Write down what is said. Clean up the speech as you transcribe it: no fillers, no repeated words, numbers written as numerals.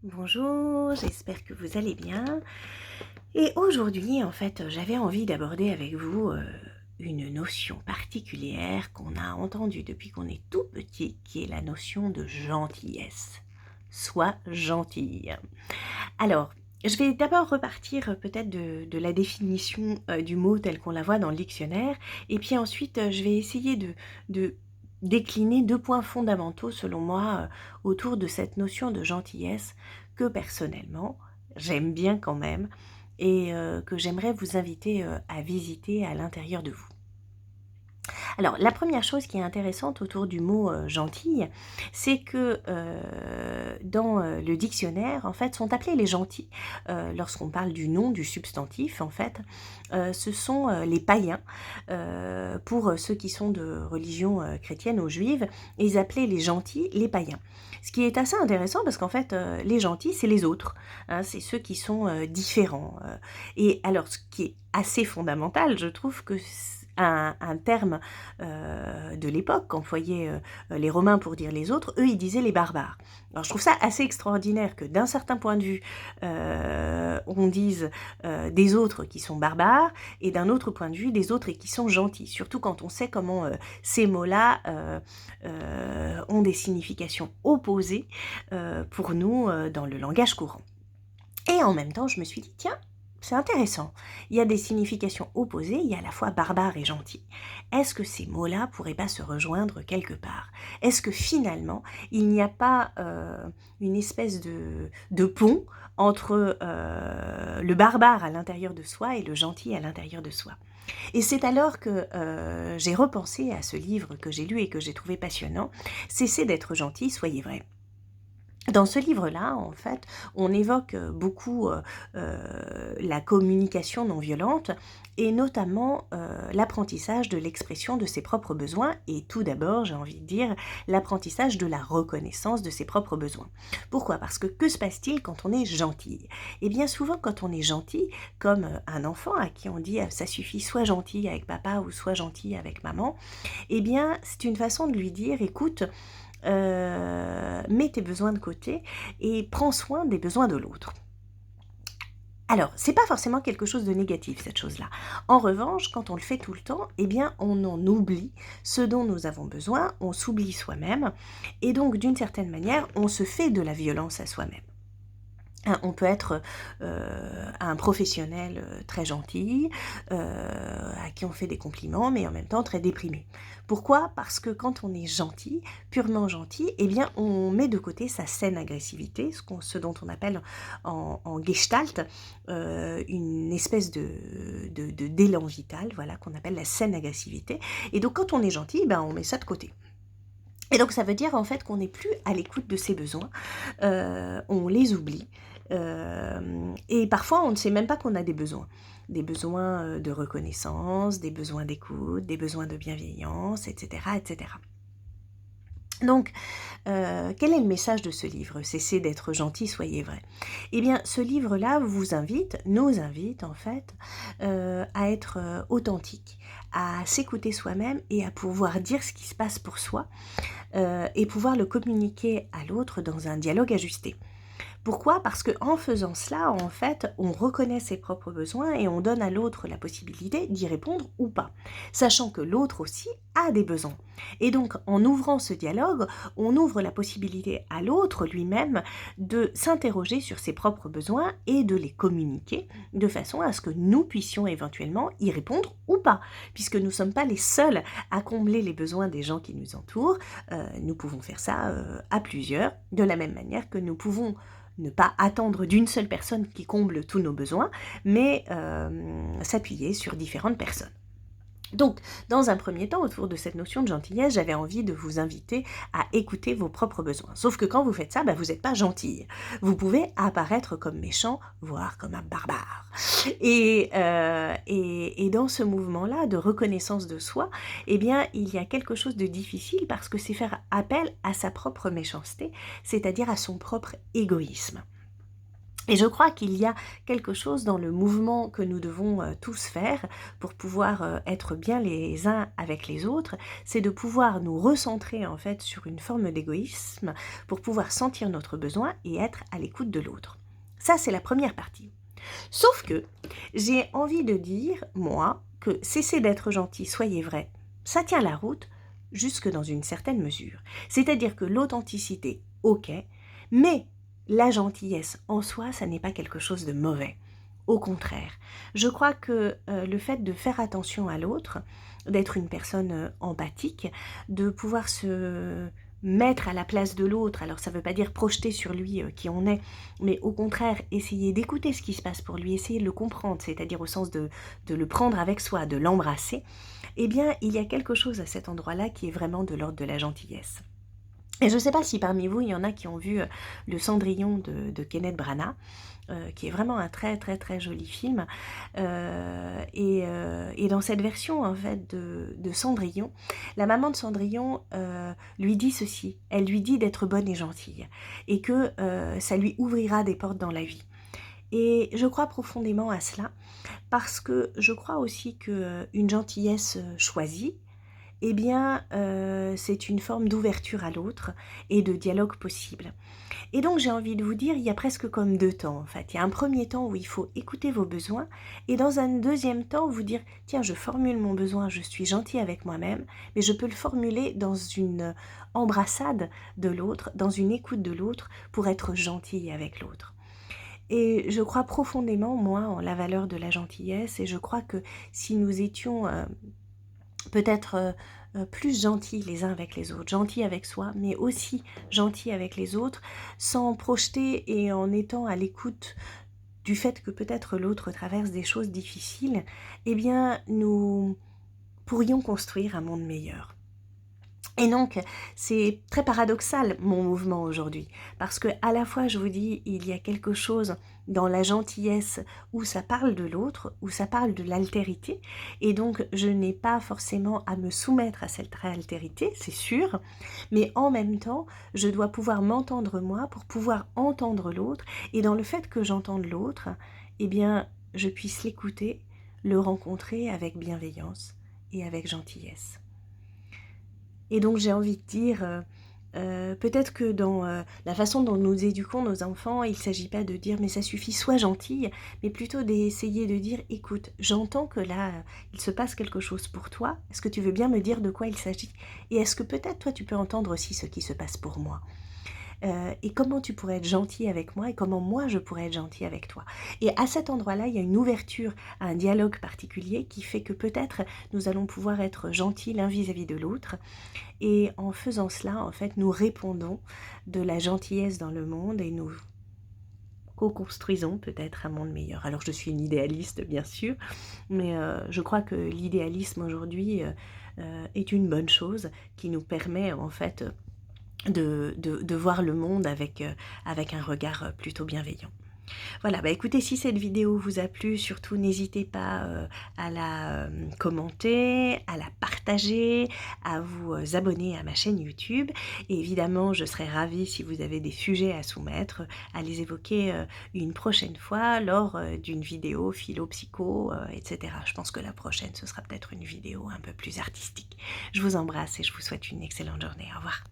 Bonjour, j'espère que vous allez bien. Et aujourd'hui, en fait, j'avais envie d'aborder avec vous une notion particulière qu'on a entendue depuis qu'on est tout petit, qui est la notion de gentillesse. Sois gentille. Alors, je vais d'abord repartir peut-être de la définition du mot tel qu'on la voit dans le dictionnaire, et puis ensuite je vais essayer de décliner deux points fondamentaux selon moi autour de cette notion de gentillesse que personnellement j'aime bien quand même et que j'aimerais vous inviter à visiter à l'intérieur de vous. Alors, la première chose qui est intéressante autour du mot gentille, c'est que dans le dictionnaire, en fait, sont appelés les gentils. Lorsqu'on parle du nom, du substantif, en fait, ce sont les païens. Pour ceux qui sont de religion chrétienne ou juive, ils appelaient les gentils les païens. Ce qui est assez intéressant parce qu'en fait, les gentils, c'est les autres. Hein, c'est ceux qui sont différents. Et alors, ce qui est assez fondamental, je trouve que un terme de l'époque qu'employaient les Romains pour dire les autres, eux ils disaient les barbares. Alors je trouve ça assez extraordinaire que d'un certain point de vue on dise des autres qui sont barbares et d'un autre point de vue des autres et qui sont gentils, surtout quand on sait comment ces mots-là ont des significations opposées pour nous dans le langage courant. Et en même temps je me suis dit tiens, c'est intéressant. Il y a des significations opposées, il y a à la fois barbare et gentil. Est-ce que ces mots-là pourraient pas se rejoindre quelque part? Est-ce que finalement, il n'y a pas une espèce de pont entre le barbare à l'intérieur de soi et le gentil à l'intérieur de soi? Et c'est alors que j'ai repensé à ce livre que j'ai lu et que j'ai trouvé passionnant, Cessez d'être gentil, soyez vrai. Dans ce livre-là, en fait, on évoque beaucoup la communication non violente et notamment l'apprentissage de l'expression de ses propres besoins et tout d'abord, j'ai envie de dire, l'apprentissage de la reconnaissance de ses propres besoins. Pourquoi? Parce que se passe-t-il quand on est gentil? Eh bien souvent quand on est gentil, comme un enfant à qui on dit ça suffit, sois gentil avec papa ou sois gentil avec maman, eh bien c'est une façon de lui dire écoute, mets tes besoins de côté et prends soin des besoins de l'autre. Alors, c'est pas forcément quelque chose de négatif, cette chose-là. En revanche, quand on le fait tout le temps, eh bien, on en oublie ce dont nous avons besoin, on s'oublie soi-même, et donc, d'une certaine manière, on se fait de la violence à soi-même. On peut être un professionnel très gentil, à qui on fait des compliments, mais en même temps très déprimé. Pourquoi? Parce que quand on est gentil, purement gentil, eh bien on met de côté sa saine agressivité, ce dont on appelle en gestalt une espèce d'élan vital, voilà, qu'on appelle la saine agressivité. Et donc quand on est gentil, ben, on met ça de côté. Et donc ça veut dire en fait qu'on n'est plus à l'écoute de ses besoins, on les oublie, et parfois on ne sait même pas qu'on a des besoins. Des besoins de reconnaissance, des besoins d'écoute, des besoins de bienveillance, etc. etc. Donc, quel est le message de ce livre? Cessez d'être gentil, soyez vrai. Eh bien, ce livre-là vous invite, nous invite en fait, à être authentique, à s'écouter soi-même et à pouvoir dire ce qui se passe pour soi, et pouvoir le communiquer à l'autre dans un dialogue ajusté. Pourquoi? Parce qu'en faisant cela, en fait, on reconnaît ses propres besoins et on donne à l'autre la possibilité d'y répondre ou pas, sachant que l'autre aussi a des besoins. Et donc, en ouvrant ce dialogue, on ouvre la possibilité à l'autre lui-même de s'interroger sur ses propres besoins et de les communiquer de façon à ce que nous puissions éventuellement y répondre ou pas, puisque nous ne sommes pas les seuls à combler les besoins des gens qui nous entourent. Nous pouvons faire ça à plusieurs, de la même manière que nous pouvons ne pas attendre d'une seule personne qui comble tous nos besoins, mais s'appuyer sur différentes personnes. Donc, dans un premier temps, autour de cette notion de gentillesse, j'avais envie de vous inviter à écouter vos propres besoins. Sauf que quand vous faites ça, vous n'êtes pas gentille. Vous pouvez apparaître comme méchant, voire comme un barbare. Et dans ce mouvement-là de reconnaissance de soi, eh bien, il y a quelque chose de difficile parce que c'est faire appel à sa propre méchanceté, c'est-à-dire à son propre égoïsme. Et je crois qu'il y a quelque chose dans le mouvement que nous devons tous faire pour pouvoir être bien les uns avec les autres, c'est de pouvoir nous recentrer en fait sur une forme d'égoïsme pour pouvoir sentir notre besoin et être à l'écoute de l'autre. Ça, c'est la première partie. Sauf que j'ai envie de dire, moi, que cesser d'être gentil, soyez vrai, ça tient la route jusque dans une certaine mesure. C'est-à-dire que l'authenticité, ok, mais la gentillesse en soi, ça n'est pas quelque chose de mauvais. Au contraire, je crois que le fait de faire attention à l'autre, d'être une personne empathique, de pouvoir se mettre à la place de l'autre, alors ça ne veut pas dire projeter sur lui qui on est, mais au contraire, essayer d'écouter ce qui se passe pour lui, essayer de le comprendre, c'est-à-dire au sens de le prendre avec soi, de l'embrasser, eh bien, il y a quelque chose à cet endroit-là qui est vraiment de l'ordre de la gentillesse. Et je ne sais pas si parmi vous, il y en a qui ont vu Le Cendrillon de Kenneth Branagh, qui est vraiment un très très très joli film. Et dans cette version en fait de Cendrillon, la maman de Cendrillon lui dit ceci, elle lui dit d'être bonne et gentille, et que ça lui ouvrira des portes dans la vie. Et je crois profondément à cela, parce que je crois aussi qu'une gentillesse choisie, eh bien, c'est une forme d'ouverture à l'autre et de dialogue possible. Et donc, j'ai envie de vous dire, il y a presque comme deux temps, en fait. Il y a un premier temps où il faut écouter vos besoins, et dans un deuxième temps, vous dire, tiens, je formule mon besoin, je suis gentil avec moi-même, mais je peux le formuler dans une embrassade de l'autre, dans une écoute de l'autre, pour être gentil avec l'autre. Et je crois profondément, moi, en la valeur de la gentillesse, et je crois que si nous étions peut-être plus gentils les uns avec les autres, gentils avec soi, mais aussi gentils avec les autres, sans projeter et en étant à l'écoute du fait que peut-être l'autre traverse des choses difficiles, eh bien, nous pourrions construire un monde meilleur. Et donc, c'est très paradoxal mon mouvement aujourd'hui, parce que à la fois, je vous dis, il y a quelque chose dans la gentillesse où ça parle de l'autre, où ça parle de l'altérité, et donc je n'ai pas forcément à me soumettre à cette altérité, c'est sûr, mais en même temps, je dois pouvoir m'entendre moi pour pouvoir entendre l'autre, et dans le fait que j'entende l'autre, eh bien, je puisse l'écouter, le rencontrer avec bienveillance et avec gentillesse. Et donc j'ai envie de dire, peut-être que dans la façon dont nous éduquons nos enfants, il ne s'agit pas de dire mais ça suffit, sois gentille, mais plutôt d'essayer de dire écoute, j'entends que là, il se passe quelque chose pour toi, est-ce que tu veux bien me dire de quoi il s'agit? Et est-ce que peut-être toi tu peux entendre aussi ce qui se passe pour moi? Et comment tu pourrais être gentil avec moi et comment moi je pourrais être gentil avec toi. Et à cet endroit-là, il y a une ouverture à un dialogue particulier qui fait que peut-être nous allons pouvoir être gentils l'un vis-à-vis de l'autre. Et en faisant cela, en fait, nous répondons de la gentillesse dans le monde et nous co-construisons peut-être un monde meilleur. Alors je suis une idéaliste bien sûr, mais je crois que l'idéalisme aujourd'hui est une bonne chose qui nous permet en fait de voir le monde avec un regard plutôt bienveillant. Voilà, bah écoutez, si cette vidéo vous a plu, surtout n'hésitez pas à la commenter, à la partager, à vous abonner à ma chaîne YouTube. Et évidemment, je serais ravie si vous avez des sujets à soumettre, à les évoquer une prochaine fois lors d'une vidéo philo, psycho, etc. Je pense que la prochaine, ce sera peut-être une vidéo un peu plus artistique. Je vous embrasse et je vous souhaite une excellente journée. Au revoir.